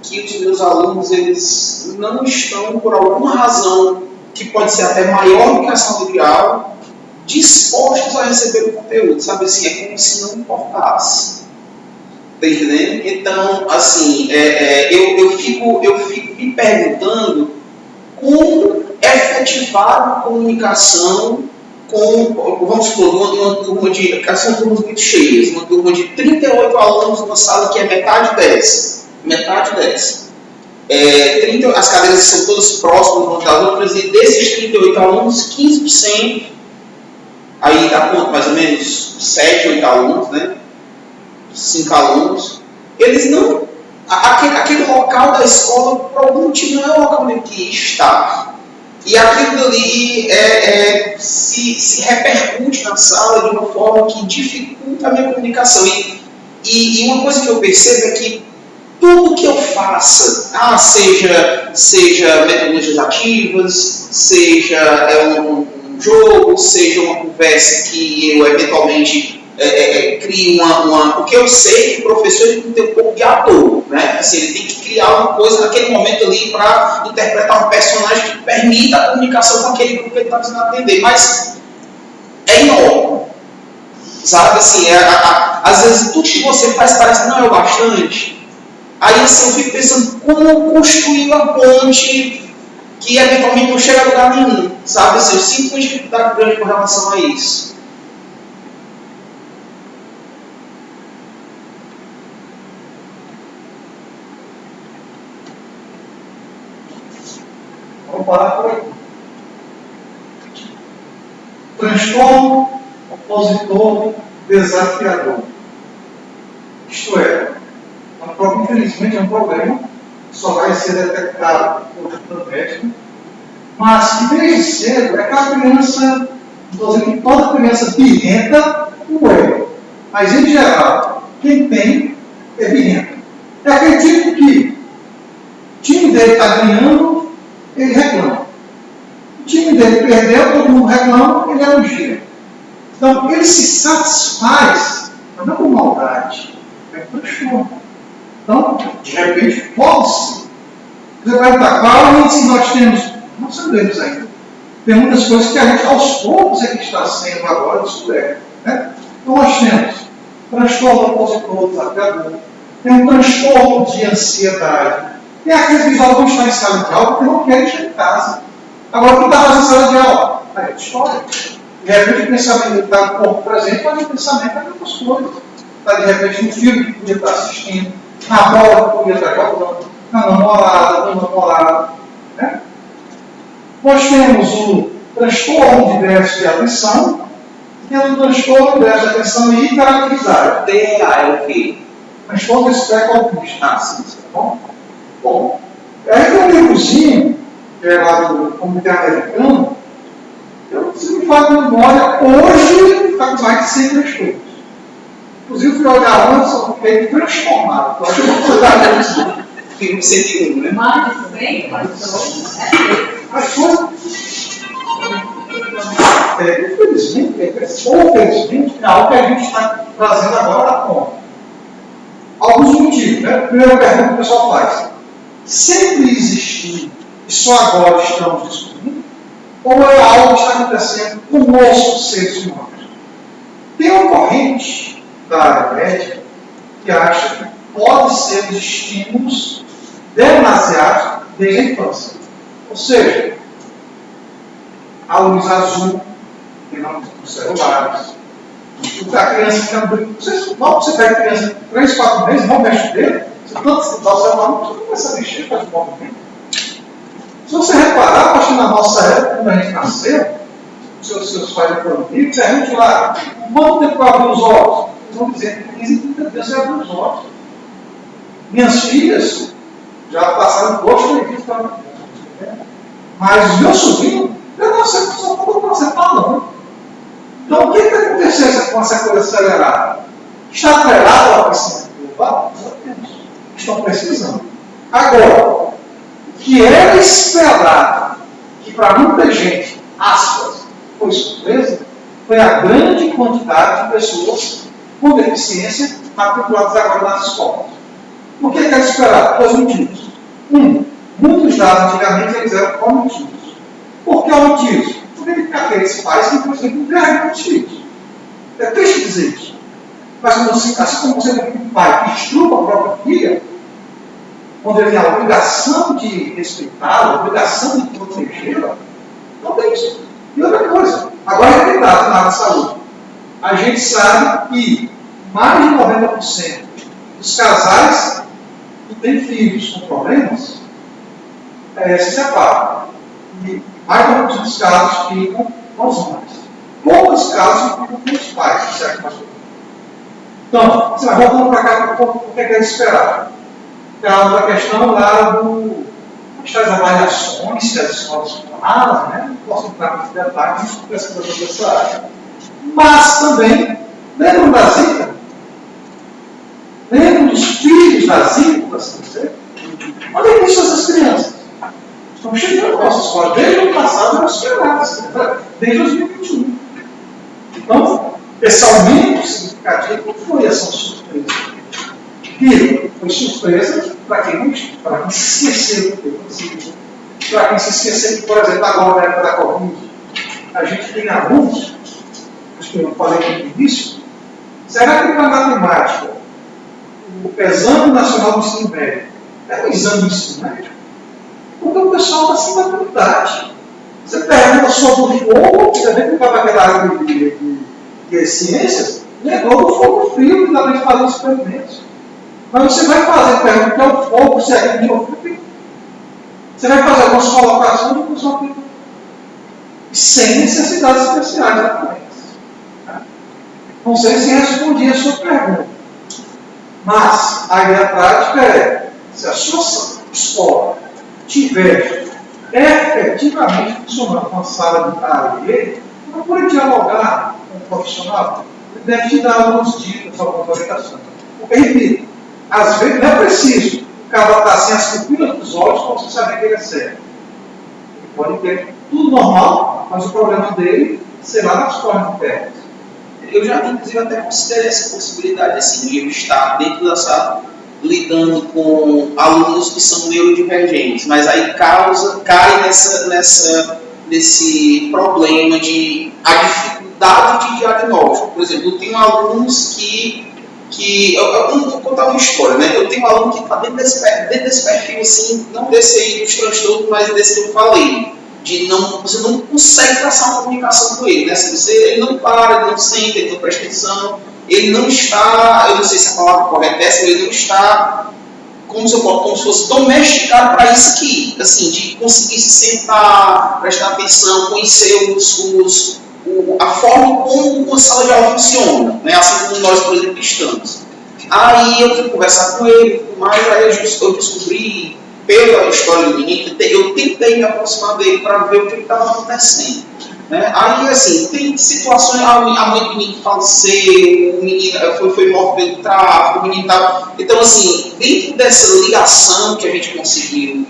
que os meus alunos, eles não estão, por alguma razão, que pode ser até maior do que a sala de aula, dispostos a receber o conteúdo, sabe assim, é como se não importasse. Tá entendendo? Então, assim, eu fico me perguntando como efetivar uma comunicação com, vamos supor, uma turma de, que são turmas muito cheias, uma turma de 38 alunos numa sala que é metade dessa. As cadeiras são todas próximas umas das outras, e desses 38 alunos, 15%, aí dá quanto? Mais ou menos 7, 8 alunos, né? 5 alunos, eles não. Aquele local da escola, por algum motivo, não é o local onde que está. E aquilo ali se repercute na sala de uma forma que dificulta a minha comunicação. E uma coisa que eu percebo é que tudo que eu faça, seja metodologias ativas, seja um jogo, seja uma conversa que eu eventualmente crie porque eu sei que o professor ele tem que ter um pouco de ator, né? Assim, ele tem que criar uma coisa naquele momento ali para interpretar um personagem que permita a comunicação com aquele grupo que ele está precisando atender. Mas é enorme. Sabe, assim, às vezes tudo que você faz parece que não é o bastante. Aí assim, eu fico pensando como construir uma ponte que eventualmente não chega a lugar nenhum. Sabe, assim, eu sinto uma dificuldade grande com relação a isso. Vamos parar por aqui. Transtorno opositor desafiador. Isto é, infelizmente é um problema que só vai ser detectado por médico, mas que desde cedo é aquela criança, não estou dizendo que toda criança birrenta não é, mas em geral, quem tem é birrenta. É aquele tipo que o time dele está ganhando, ele reclama. O time dele perdeu, todo mundo reclama, ele elogia. Então, ele se satisfaz, mas não com maldade, é com transtorno. Então, de repente, pode-se. Você vai perguntar qual índice nós temos? Não sabemos ainda. Tem muitas coisas que a gente, aos poucos, é que está sendo agora descoberto. Né? Então, nós temos transtorno opositor desafiador, tem um transtorno de ansiedade, tem aqueles que já vão estar em sala de aula porque não querem estar em casa. Agora, quem está fazendo sala de aula? Aí é história. De repente, o pensamento está no corpo presente, mas o pensamento é em outras coisas. Está, de repente, no filme que podia estar assistindo, na bola que podia estar jogando, na namorada, no namorado. Né? Nós temos o transtorno de déficit de atenção, e o transtorno de déficit de atenção e hiperatividade. TEA é o quê? Transtorno de espectro autista. Ah, sim, sim. Tá bom? Bom, aí tem um livrozinho, que é lá do Comitê Americano, eu, se me falo de memória, hoje está com mais de 100 transtornos. Inclusive, fui olhar antes, só fiquei transformado. Eu acho que eu vou cuidar disso. Tem 101, né? Mais de 100, As coisas. Infelizmente, ou felizmente, é algo que a gente está trazendo agora à tona. Alguns motivos, né? Primeira pergunta que o pessoal faz: sempre existiu e só agora estamos descobrindo? Ou é algo que está acontecendo conosco, seres humanos? Tem uma corrente da área médica que acha que pode ser os estímulos demasiados desde a infância. Ou seja, a luz azul, que não os celulares, a criança fica brincando. Você pega a criança 3, 4 meses, não mexe dele, você tanto se dá o celular, você começa a mexer, faz um movimento. Se você reparar, acho que na nossa época, quando a gente nasceu, seus pais já foram vivos, pergunte lá, quanto tempo para abrir os olhos? Eles vão dizer que 15, 30 dias você abre os olhos. Minhas filhas já passaram 2, 3 dias para abrir. Mas os meus sobrinhos, eu não sei só quando você falando. Então, o que está acontecendo com essa coisa acelerada? Está atrelado ao aquecimento global? Estão precisando. Agora, o que era esperado, que para muita gente, aspas, foi surpresa, foi a grande quantidade de pessoas com deficiência matriculadas agora nas escolas. Por que era esperado? Dois motivos. Muitos dados antigamente eles eram omitidos. Por que omitidos? Porque aqueles pais que, por exemplo, não ganharam os filhos. É triste dizer isso. Mas assim como você tem um pai que estrupa a própria filha, quando ele tem a obrigação de respeitá-la, a obrigação de protegê-la, não tem isso. E outra coisa, agora é verdade na área da saúde. A gente sabe que mais de 90% dos casais que têm filhos com problemas se separam. E mais de 90% dos casos ficam com os mães. Poucos casos ficam com os pais, certo, pastor? Então, você vai voltando para cá, por que é esperado? Aquela questão lá das avaliações que as escolas fazem, né? Não posso entrar nesse detalhe, não precisa dessa área. Mas também, lembram da Zika? Lembram dos filhos da Zika, por assim dizer? Olha isso, essas crianças. Estão chegando na nossa escola. Desde o ano passado, eram esperadas. Desde 2021. Então, esse aumento significativo foi essa surpresa. E foi surpresa para quem se esqueceu do que para quem se esqueceu que, por exemplo, agora na época da Covid, a gente tem alunos acho que eu falei no início, será que para matemática, o Exame Nacional do Ensino Médio é um exame do ensino médio? Porque o pessoal está sem maturidade. Você pergunta sobre o fogo, você vê que vai para aquela área de ciências, negou o fogo frio, que dá para fazer experimentos. Mas você vai fazer pergunta que é o fogo, se é químico, você vai fazer algumas colocações de pessoal sem necessidades especiais da doença. Não sei se respondi a sua pergunta. Mas a ideia prática é, se a sua escola tiver efetivamente funcionando uma sala de AE, procure dialogar com o profissional. Ele deve te dar algumas dicas, algumas orientações. Porque, repito, às vezes não é preciso o cara estar sem as pupilas dos olhos para você saber que ele é sério. Ele pode ter tudo normal, mas o problema dele será nas cordas internas. Eu já, inclusive, até considerei essa possibilidade assim, de eu estar dentro da sala lidando com alunos que são neurodivergentes, mas aí cai nesse problema de a dificuldade de diagnóstico. Por exemplo, eu tenho alunos que eu vou contar uma história, né? Eu tenho um aluno que está dentro desse perfil, assim, não desse aí dos transtornos, mas desse que eu falei. Você não consegue traçar uma comunicação com ele, né? Ele não para, ele não senta, ele não presta atenção, ele não está, eu não sei se a palavra correta é essa, ele não está como se fosse domesticado para isso aqui, assim, de conseguir se sentar, prestar atenção, conhecer a forma como uma sala de aula funciona, né? Assim como nós, por exemplo, estamos. Aí eu fui conversar com ele, mas aí eu descobri, pela história do menino, eu tentei me aproximar dele para ver o que estava acontecendo. Né? Aí, assim, tem situações, a mãe do menino faleceu, o menino foi morto pelo tráfico, o menino estava... Então, assim, dentro dessa ligação que a gente conseguiu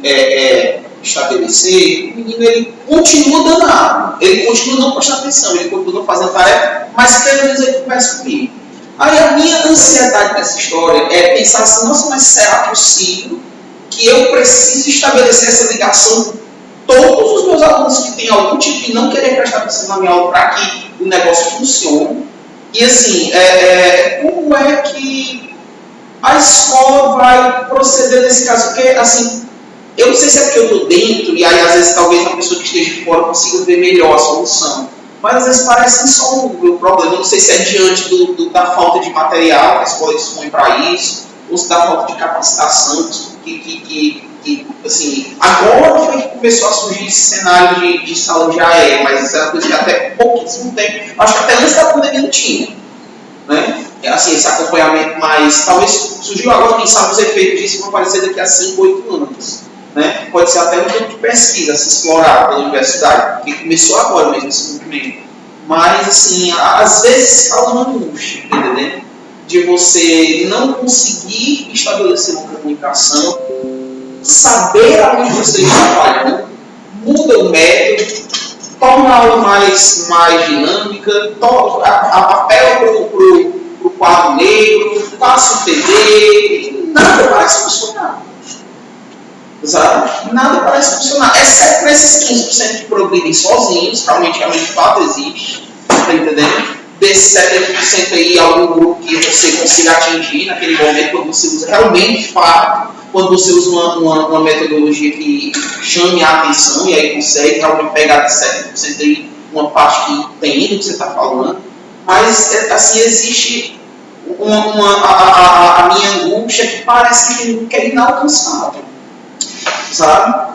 estabelecer, o menino ele continua danado, ele continua não prestando atenção, ele continua fazendo tarefa, mas pelo menos ele conversa comigo. Aí a minha ansiedade nessa história é pensar assim, nossa, mas será possível que eu preciso estabelecer essa ligação com todos os meus alunos que têm algum tipo de não querer prestar atenção na minha aula para que o negócio funcione? E assim, como é que a escola vai proceder nesse caso? Porque assim, eu não sei se é porque eu estou dentro e aí às vezes talvez uma pessoa que esteja de fora consiga ver melhor a solução. Mas às vezes parece só o problema. Eu não sei se é diante da falta de material que a escola dispõe para isso, ou se da falta de capacitação que assim, agora foi que começou a surgir esse cenário de sala de AE, mas isso é uma coisa que até pouquíssimo tempo, acho que até antes da pandemia não tinha, né? Assim, esse acompanhamento mais, talvez surgiu agora, quem sabe os efeitos disso vão aparecer daqui a 5, 8 anos, né? Pode ser até um campo de pesquisa a se explorar pela universidade, porque começou agora mesmo esse movimento, mas assim, às vezes causa uma angústia, entendeu? De você não conseguir estabelecer uma comunicação, saber aonde você está trabalhando, muda o método, torna a aula mais dinâmica, apela para o quadro negro, passa o TD, e nada parece funcionar. Sabe? Nada parece funcionar, exceto para esses 15% que progridem sozinhos, realmente de fato existe, tá entendendo? Desses 70% aí, algum grupo que você consiga atingir naquele momento, quando você usa realmente de fato, quando você usa uma metodologia que chame a atenção e aí consegue realmente pegar de 70% aí uma parte que entende o que você está falando. Mas, assim, existe a minha angústia que parece que é inalcançável, sabe?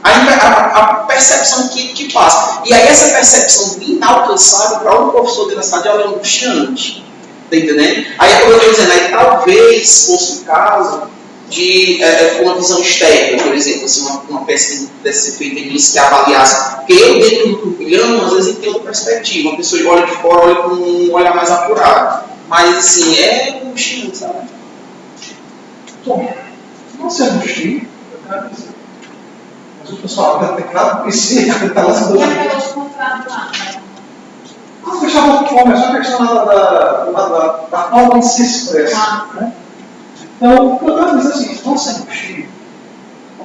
A percepção que passa. E aí essa percepção de inalcançável para um professor de universidade é angustiante. Tá entendendo? Aí eu estou dizendo, aí talvez fosse o caso de uma visão externa, por exemplo, assim, uma pesquisa que pudesse ser feita nisso, que avaliasse. Porque eu dentro do turbilhão, às vezes tem outra perspectiva. Uma pessoa olha de fora, olha com um olhar mais apurado. Mas assim, é angustiante, sabe? Bom, não se angustie, eu quero dizer. O pessoal vai ter claro que sim, está lá se doendo. Vamos fechar um pouco, é só a questão da forma de se expressa. Né? Então, o que eu quero dizer é o seguinte: não se angustie.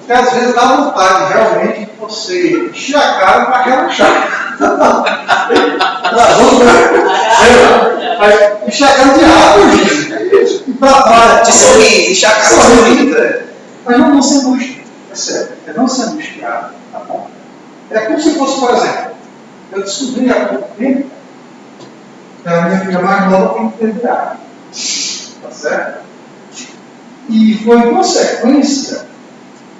Porque às vezes dá vontade realmente de você encher a cara para relaxar. Encher a cara de água, gente. É isso. E para trás. De sorrir, encher a cara de sorrir. Mas não se angustie. É sério. É não se angustiar. Tá bom? É como se fosse, por exemplo, eu descobri há pouco tempo que a minha filha mais nova tem TDAH. Tá certo? E foi consequência.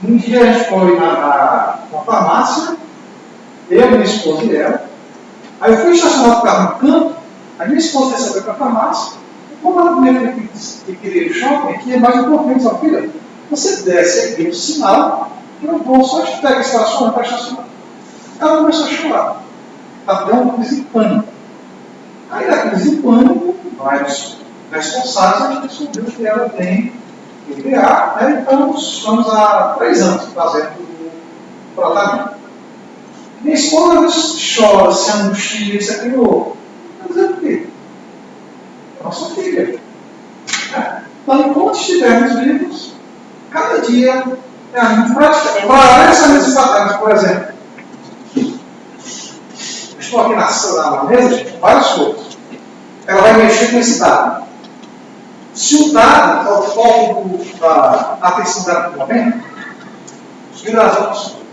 Um dia a gente foi na farmácia, eu, minha esposa e ela. Aí eu fui estacionar o carro no canto, a minha esposa desceu para a farmácia. E como ela primeiro que queria ir ao shopping, que é mais importante, sua filha, você desce aqui o sinal, que eu vou só te pegar estacionar para estacionar. Ela começou a chorar. Ela deu uma crise de pânico. Aí na crise de pânico, vários responsáveis, a gente descobriu que ela tem TDAH, né? Então estamos há 3 anos fazendo o tratamento. Minha esposa chora, se angustia, isso aqui no. Mas é o quê? Nossa filha. Então, enquanto estivermos vivos, cada dia a gente pratica. Para essa mesma batalha, por exemplo, eu estou aqui na mesa, gente, com várias coisas. Ela vai mexer com esse dado. Se o dado é o foco da atenção dela no momento, vira as outras coisas.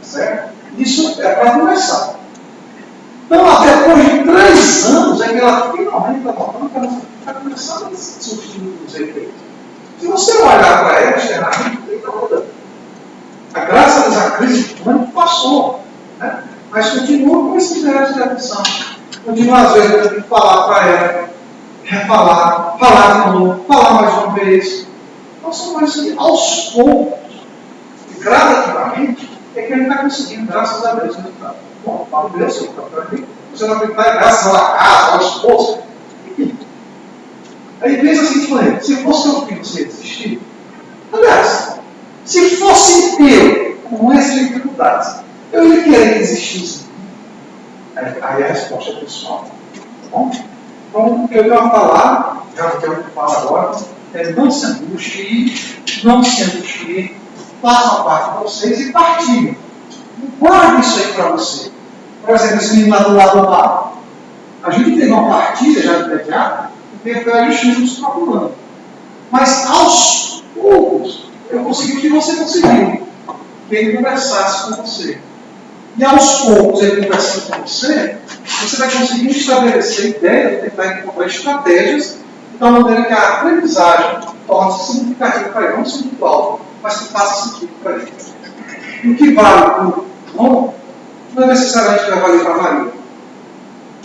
Certo? Isso é para começar. Então, até depois de 3 anos, é que ela finalmente está voltando, que ela está começando a surgir os efeitos. Se você olhar para ela externamente, não tem nada. Graças a Deus, a crise de pânico passou. Né? Mas continua com esses déficits de atenção. Continua, às vezes, eu tenho que falar para ela, refalar, falar de novo, falar mais uma vez. Então, são coisas que, aos poucos, gradativamente, é que a gente está conseguindo, graças a Deus, resultado. Bom, falo Deus, você não acreditar, graças à casa, ao esposo. Aí pensa assim, se fosse seu filho, você ia desistir? Aliás, se fosse eu, com essas dificuldades, eu ia querer desistir sim. Aí a resposta é pessoal. Tá bom? Então, o que eu quero falar, já que eu falo agora, é não se angustie, não se angustie, façam parte de vocês e partilhem. Guarde isso aí para você. Por exemplo, esse menino lá do lado do bar. A gente teve uma partida já de imediato, porque foi a justiça nos procurando. Mas aos poucos, eu consegui o que você conseguiu. Que ele conversasse com você. E aos poucos, ele conversando com você, você vai conseguir estabelecer ideias, tentar encontrar estratégias, de tal maneira que a aprendizagem torne-se significativa para ele, não individual, mas que faça sentido para ele. E o que vale para o João, não é necessariamente que vai valer para a Maria.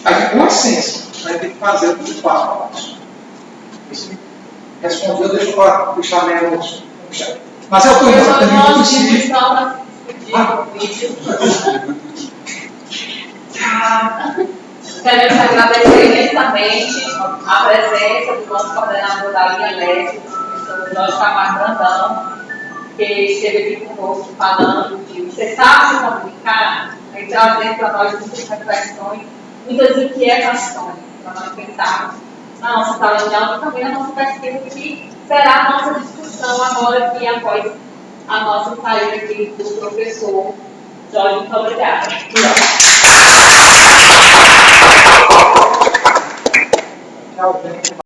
Aí, com a essência, a gente tem que fazer o que passo a passo. Esse respondeu, deixa eu deixar menos no chat. Mas eu estou indo também conseguir. Queremos agradecer imensamente a presença do nosso coordenador da linha leste, o professor Jorge Camargo Brandão, que esteve aqui conosco falando de você sabe se comunicar, e trazendo para nós muitas reflexões, muitas inquietações para nós pensarmos na nossa sala de aula e também na nossa pesquisa, que será a nossa discussão agora aqui após a nossa saída aqui do professor Jorge. Muito obrigada. Tchau, gente.